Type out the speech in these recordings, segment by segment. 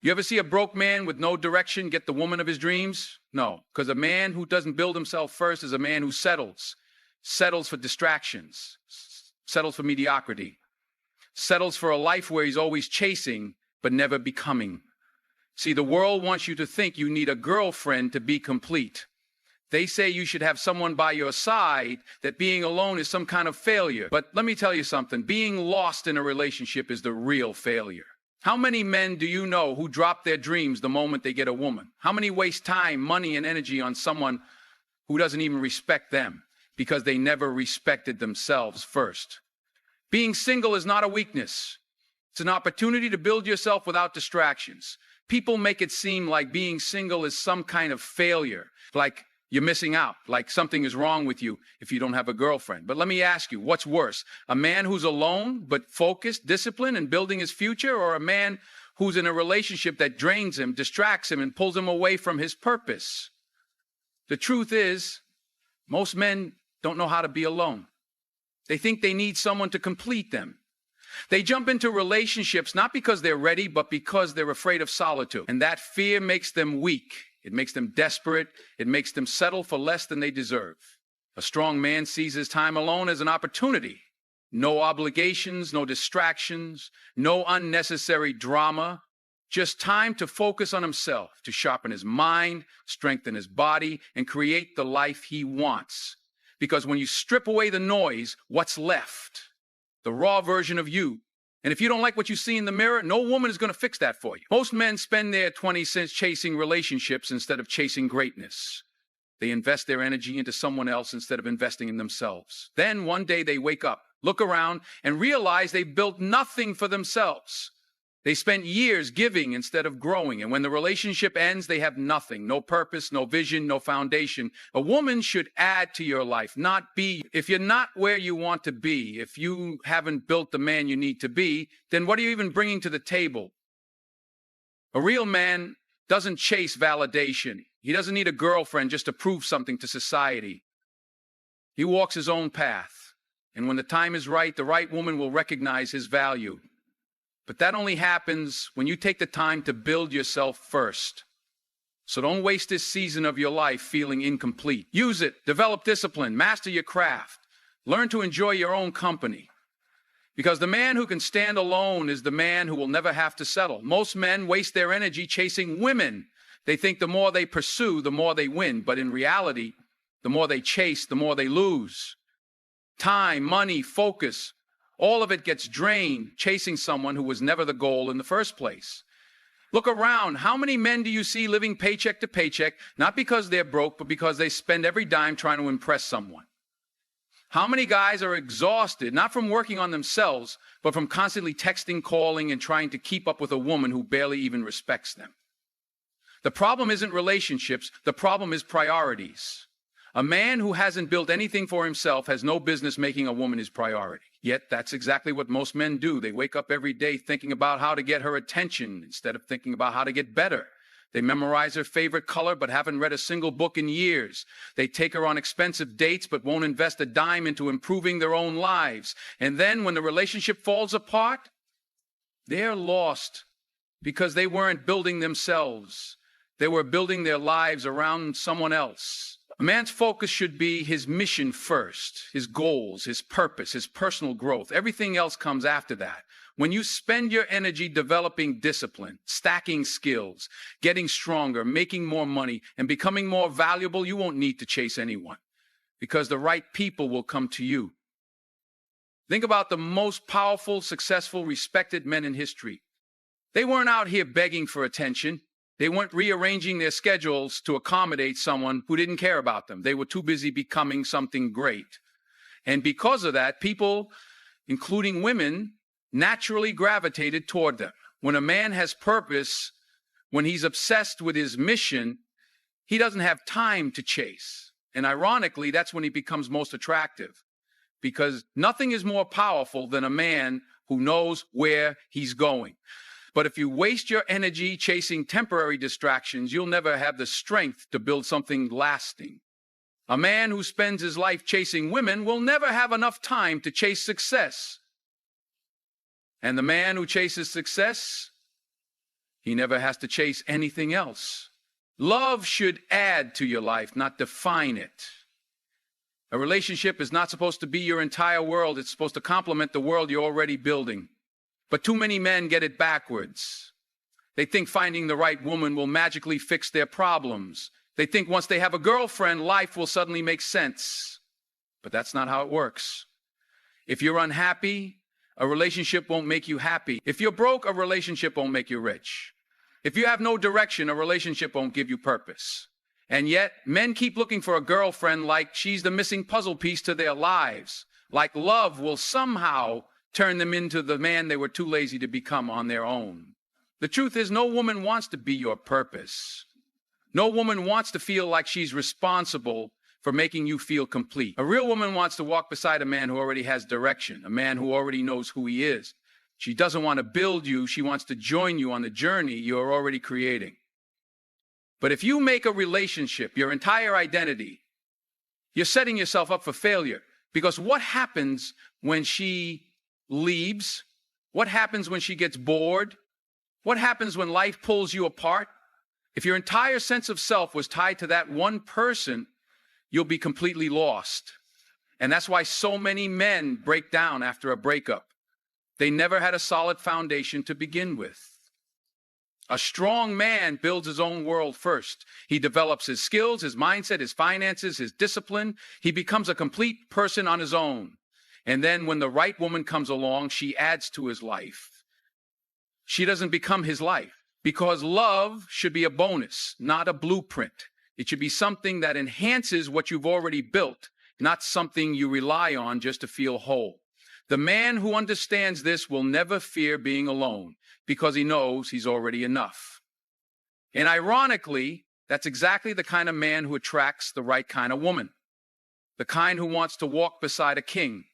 You ever see a broke man with no direction get the woman of his dreams? No, because a man who doesn't build himself first is a man who settles for distractions, settles for mediocrity, settles for a life where he's always chasing but never becoming. See, the world wants you to think you need a girlfriend to be complete. They say you should have someone by your side, that being alone is some kind of failure. But let me tell you something, being lost in a relationship is the real failure. How many men do you know who drop their dreams the moment they get a woman? How many waste time, money, and energy on someone who doesn't even respect them because they never respected themselves first? Being single is not a weakness. It's an opportunity to build yourself without distractions. People make it seem like being single is some kind of failure, like you're missing out, like something is wrong with you if you don't have a girlfriend. But let me ask you, what's worse? A man who's alone but focused, disciplined, and building his future, or a man who's in a relationship that drains him, distracts him, and pulls him away from his purpose? The truth is, most men don't know how to be alone. They think they need someone to complete them. They jump into relationships not because they're ready, but because they're afraid of solitude. And that fear makes them weak. It makes them desperate. It makes them settle for less than they deserve. A strong man sees his time alone as an opportunity. No obligations, no distractions, no unnecessary drama. Just time to focus on himself, to sharpen his mind, strengthen his body, and create the life he wants. Because when you strip away the noise, what's left? The raw version of you. And if you don't like what you see in the mirror, no woman is going to fix that for you. Most men spend their 20 cents chasing relationships instead of chasing greatness. They invest their energy into someone else instead of investing in themselves. Then one day they wake up, look around, and realize they've built nothing for themselves. They spent years giving instead of growing, and when the relationship ends, they have nothing, no purpose, no vision, no foundation. A woman should add to your life, not be. If you're not where you want to be, if you haven't built the man you need to be, then what are you even bringing to the table? A real man doesn't chase validation. He doesn't need a girlfriend just to prove something to society. He walks his own path, and when the time is right, the right woman will recognize his value. But that only happens when you take the time to build yourself first. So don't waste this season of your life feeling incomplete. Use it, develop discipline, master your craft, learn to enjoy your own company. Because the man who can stand alone is the man who will never have to settle. Most men waste their energy chasing women. They think the more they pursue, the more they win. But in reality, the more they chase, the more they lose. Time, money, focus, all of it gets drained chasing someone who was never the goal in the first place. Look around. How many men do you see living paycheck to paycheck, not because they're broke, but because they spend every dime trying to impress someone? How many guys are exhausted, not from working on themselves, but from constantly texting, calling, and trying to keep up with a woman who barely even respects them? The problem isn't relationships. The problem is priorities. A man who hasn't built anything for himself has no business making a woman his priority. Yet that's exactly what most men do. They wake up every day thinking about how to get her attention instead of thinking about how to get better. They memorize her favorite color but haven't read a single book in years. They take her on expensive dates but won't invest a dime into improving their own lives. And then when the relationship falls apart, they're lost because they weren't building themselves. They were building their lives around someone else. A man's focus should be his mission first, his goals, his purpose, his personal growth. Everything else comes after that. When you spend your energy developing discipline, stacking skills, getting stronger, making more money, and becoming more valuable, you won't need to chase anyone because the right people will come to you. Think about the most powerful, successful, respected men in history. They weren't out here begging for attention. They weren't rearranging their schedules to accommodate someone who didn't care about them. They were too busy becoming something great. And because of that, people, including women, naturally gravitated toward them. When a man has purpose, when he's obsessed with his mission, he doesn't have time to chase. And ironically, that's when he becomes most attractive. Because nothing is more powerful than a man who knows where he's going. But if you waste your energy chasing temporary distractions, you'll never have the strength to build something lasting. A man who spends his life chasing women will never have enough time to chase success. And the man who chases success He never has to chase anything else. Love should add to your life, not define it. A relationship is not supposed to be your entire world. It's supposed to complement the world you're already building. But too many men get it backwards. They think finding the right woman will magically fix their problems. They think once they have a girlfriend, life will suddenly make sense. But that's not how it works. If you're unhappy, a relationship won't make you happy. If you're broke, a relationship won't make you rich. If you have no direction, a relationship won't give you purpose. And yet, men keep looking for a girlfriend like she's the missing puzzle piece to their lives. Like love will somehow turn them into the man they were too lazy to become on their own. The truth is, no woman wants to be your purpose. No woman wants to feel like she's responsible for making you feel complete. A real woman wants to walk beside a man who already has direction, a man who already knows who he is. She doesn't want to build you. She wants to join you on the journey you're already creating. But if you make a relationship your entire identity, you're setting yourself up for failure. Because what happens when she leaves? What happens when she gets bored? What happens when life pulls you apart? If your entire sense of self was tied to that one person, you'll be completely lost. And that's why so many men break down after a breakup. They never had a solid foundation to begin with. A strong man builds his own world first. He develops his skills, his mindset, his finances, his discipline. He becomes a complete person on his own. And then when the right woman comes along, she adds to his life. She doesn't become his life, because love should be a bonus, not a blueprint. It should be something that enhances what you've already built, not something you rely on just to feel whole. The man who understands this will never fear being alone, because he knows he's already enough. And ironically, that's exactly the kind of man who attracts the right kind of woman. The kind who wants to walk beside a king,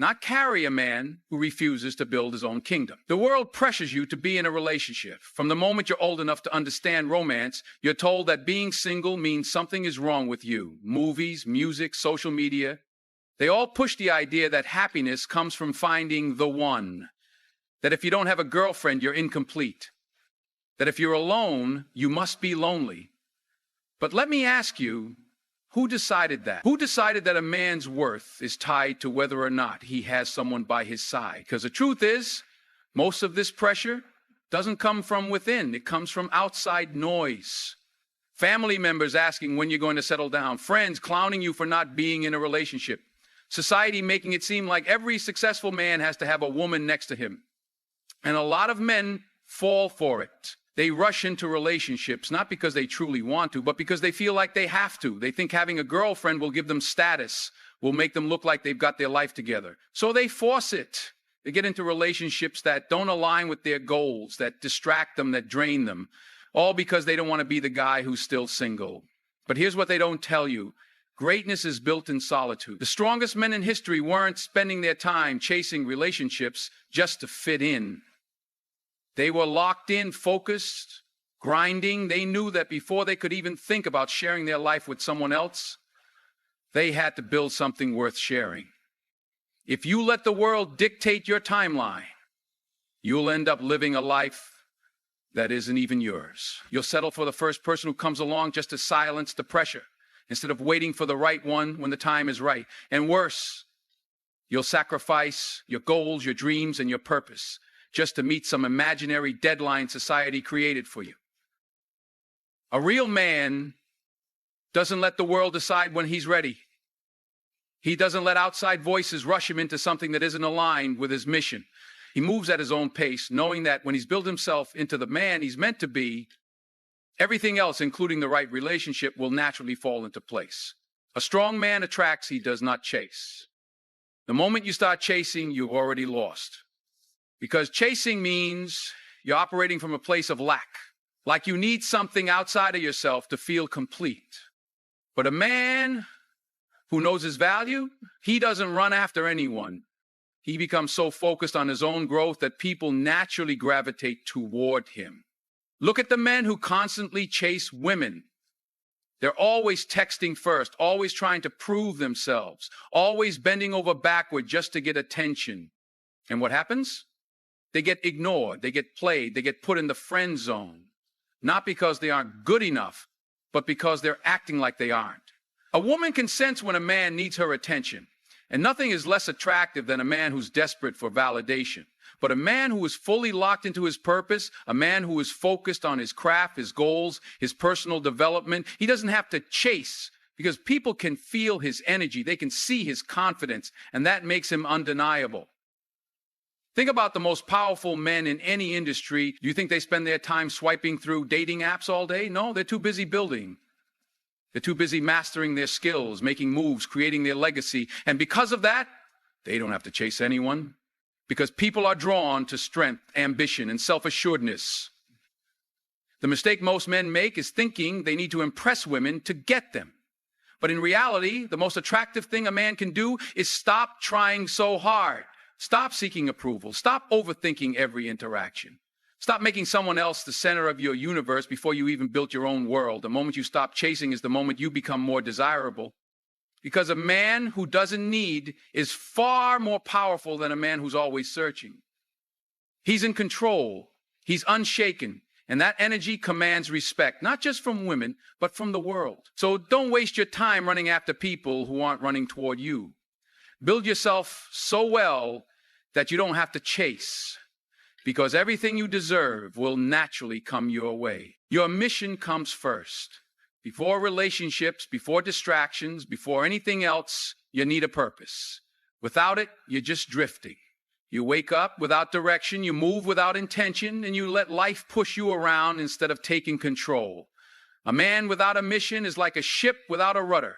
not carry a man who refuses to build his own kingdom. The world pressures you to be in a relationship. From the moment you're old enough to understand romance, you're told that being single means something is wrong with you. Movies, music, social media, they all push the idea that happiness comes from finding the one. That if you don't have a girlfriend, you're incomplete. That if you're alone, you must be lonely. But let me ask you, who decided that? Who decided that a man's worth is tied to whether or not he has someone by his side? Because the truth is, most of this pressure doesn't come from within. It comes from outside noise. Family members asking when you're going to settle down. Friends clowning you for not being in a relationship. Society making it seem like every successful man has to have a woman next to him. And a lot of men fall for it. They rush into relationships, not because they truly want to, but because they feel like they have to. They think having a girlfriend will give them status, will make them look like they've got their life together. So they force it. They get into relationships that don't align with their goals, that distract them, that drain them, all because they don't want to be the guy who's still single. But here's what they don't tell you. Greatness is built in solitude. The strongest men in history weren't spending their time chasing relationships just to fit in. They were locked in, focused, grinding. They knew that before they could even think about sharing their life with someone else, they had to build something worth sharing. If you let the world dictate your timeline, you'll end up living a life that isn't even yours. You'll settle for the first person who comes along just to silence the pressure, instead of waiting for the right one when the time is right. And worse, you'll sacrifice your goals, your dreams, and your purpose just to meet some imaginary deadline society created for you. A real man doesn't let the world decide when he's ready. He doesn't let outside voices rush him into something that isn't aligned with his mission. He moves at his own pace, knowing that when he's built himself into the man he's meant to be, everything else, including the right relationship, will naturally fall into place. A strong man attracts, he does not chase. The moment you start chasing, you've already lost. Because chasing means you're operating from a place of lack, like you need something outside of yourself to feel complete. But a man who knows his value, he doesn't run after anyone. He becomes so focused on his own growth that people naturally gravitate toward him. Look at the men who constantly chase women. They're always texting first, always trying to prove themselves, always bending over backward just to get attention. And what happens? They get ignored, they get played, they get put in the friend zone. Not because they aren't good enough, but because they're acting like they aren't. A woman can sense when a man needs her attention, and nothing is less attractive than a man who's desperate for validation. But a man who is fully locked into his purpose, a man who is focused on his craft, his goals, his personal development, he doesn't have to chase because people can feel his energy. They can see his confidence, and that makes him undeniable. Think about the most powerful men in any industry. Do you think they spend their time swiping through dating apps all day? No, they're too busy building. They're too busy mastering their skills, making moves, creating their legacy. And because of that, they don't have to chase anyone. Because people are drawn to strength, ambition, and self-assuredness. The mistake most men make is thinking they need to impress women to get them. But in reality, the most attractive thing a man can do is stop trying so hard. Stop seeking approval. Stop overthinking every interaction. Stop making someone else the center of your universe before you even built your own world. The moment you stop chasing is the moment you become more desirable. Because a man who doesn't need is far more powerful than a man who's always searching. He's in control. He's unshaken. And that energy commands respect, not just from women, but from the world. So don't waste your time running after people who aren't running toward you. Build yourself so well that you don't have to chase, because everything you deserve will naturally come your way. Your mission comes first. Before relationships, before distractions, before anything else, you need a purpose. Without it, you're just drifting. You wake up without direction, you move without intention, and you let life push you around instead of taking control. A man without a mission is like a ship without a rudder.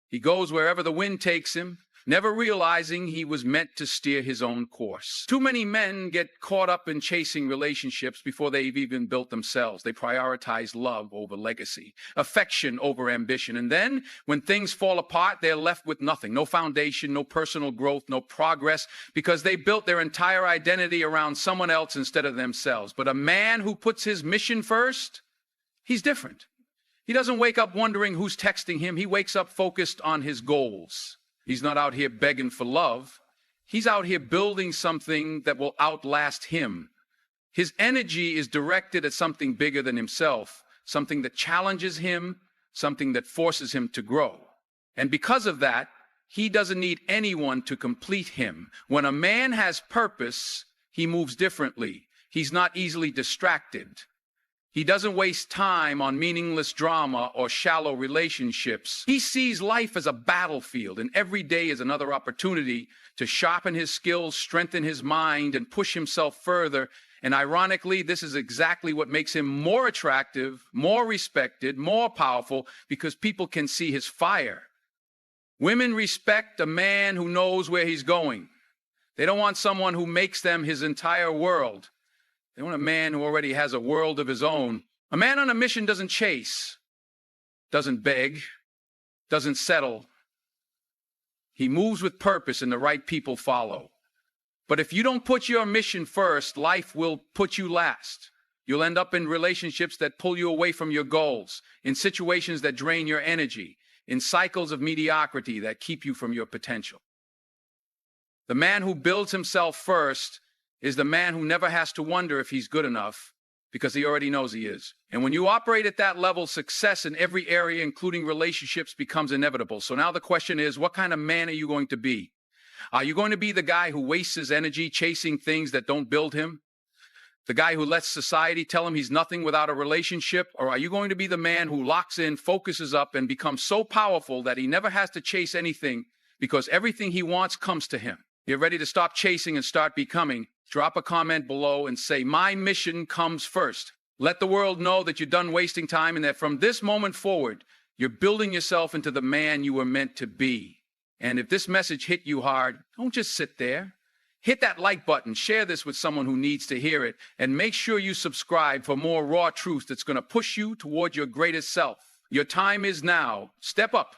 He goes wherever the wind takes him, never realizing he was meant to steer his own course. Too many men get caught up in chasing relationships before they've even built themselves. They prioritize love over legacy, affection over ambition. And then when things fall apart, they're left with nothing, no foundation, no personal growth, no progress, because they built their entire identity around someone else instead of themselves. But a man who puts his mission first, he's different. He doesn't wake up wondering who's texting him. He wakes up focused on his goals. He's not out here begging for love. He's out here building something that will outlast him. His energy is directed at something bigger than himself, something that challenges him, something that forces him to grow. And because of that, he doesn't need anyone to complete him. When a man has purpose, he moves differently. He's not easily distracted. He doesn't waste time on meaningless drama or shallow relationships. He sees life as a battlefield, and every day is another opportunity to sharpen his skills, strengthen his mind, and push himself further. And ironically, this is exactly what makes him more attractive, more respected, more powerful, because people can see his fire. Women respect a man who knows where he's going. They don't want someone who makes them his entire world. They want a man who already has a world of his own. A man on a mission doesn't chase, doesn't beg, doesn't settle. He moves with purpose and the right people follow. But if you don't put your mission first, life will put you last. You'll end up in relationships that pull you away from your goals, in situations that drain your energy, in cycles of mediocrity that keep you from your potential. The man who builds himself first is the man who never has to wonder if he's good enough, because he already knows he is. And when you operate at that level, success in every area, including relationships, becomes inevitable. So now the question is, what kind of man are you going to be? Are you going to be the guy who wastes his energy chasing things that don't build him? The guy who lets society tell him he's nothing without a relationship? Or are you going to be the man who locks in, focuses up, and becomes so powerful that he never has to chase anything because everything he wants comes to him? You're ready to stop chasing and start becoming. Drop a comment below and say, my mission comes first. Let the world know that you're done wasting time and that from this moment forward, you're building yourself into the man you were meant to be. And if this message hit you hard, don't just sit there. Hit that like button, share this with someone who needs to hear it, and make sure you subscribe for more raw truth that's going to push you toward your greatest self. Your time is now. Step up.